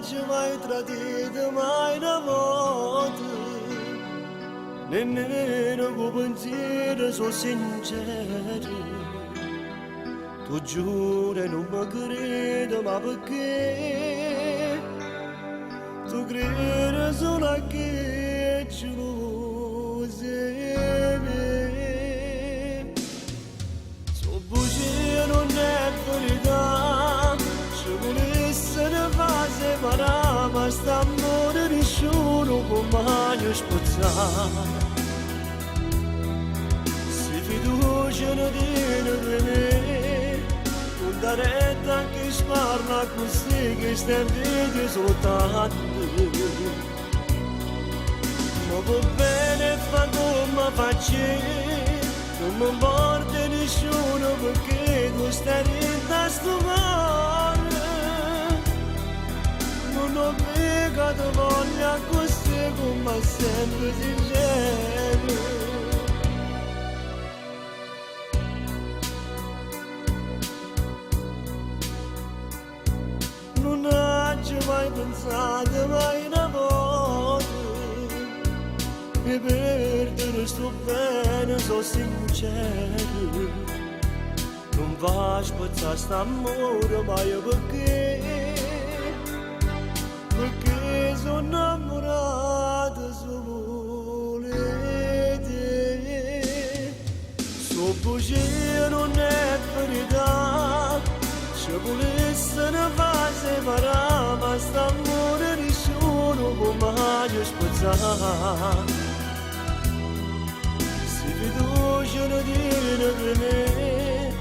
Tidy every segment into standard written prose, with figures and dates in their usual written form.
c'è mai tradito mai una volta, nemmeno con pensiero sono sincero. Tu giuri non mi credi, ma perché? Tu credi solo a che ci lo sei. So bugie non è verità, ci volesse ne fa separare, ma st'amore nessuno può mai spazzare. Se fiducia non tiene per me, non dà retta che sparla così che sta in vedi soltanto. Ma va bene fa come faccio, non mi importa nessuno perché tu stai in sto cuore. Non ho peccato voglia così come sempre sincero. Non ho mai pensato mai una volta che perdere sto bene, sono sincero. Non va a spazzare st'amore mai perché sono innamorato solo di te. So bugie non è verità, ci volesse ne fa separare, ma st'amore nessuno può mai spazzare. Se fiducia non tiene per me,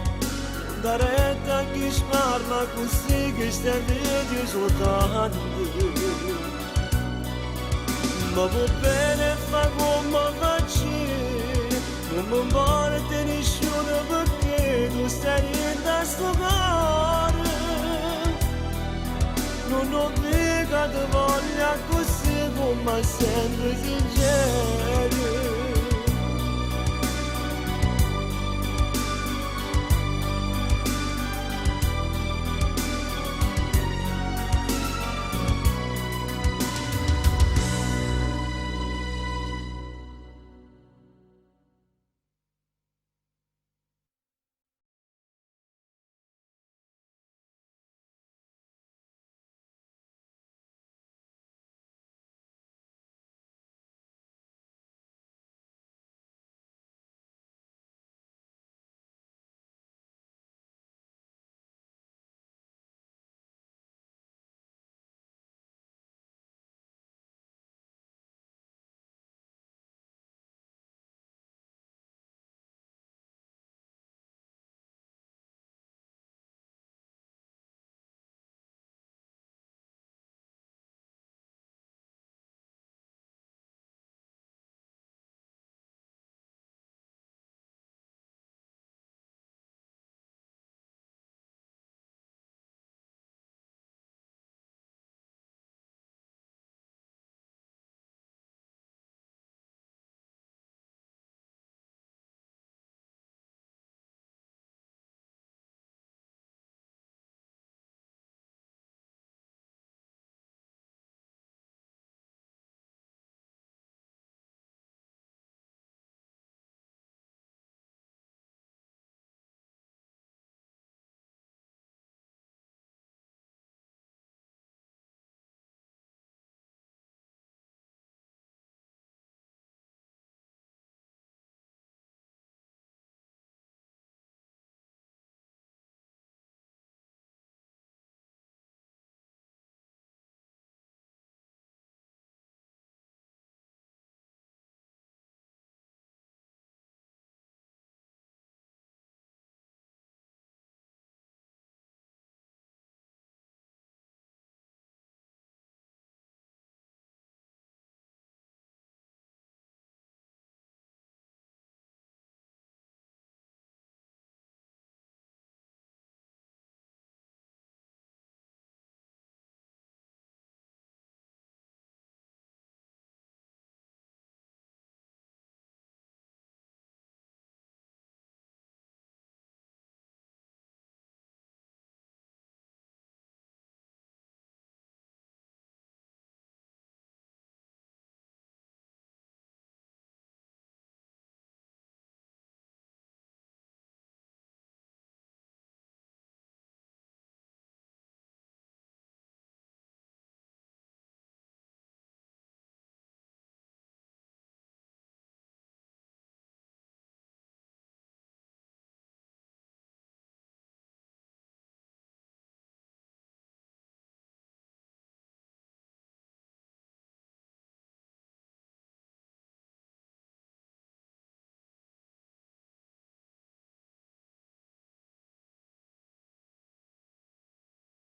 non dà retta a chi sparla così che sta in vedi soltanto. Ma va bene fa come faccio, non mi importa nessuno perché tu stai in sto cuore. Non ho peccato voglia così come sempre sincero.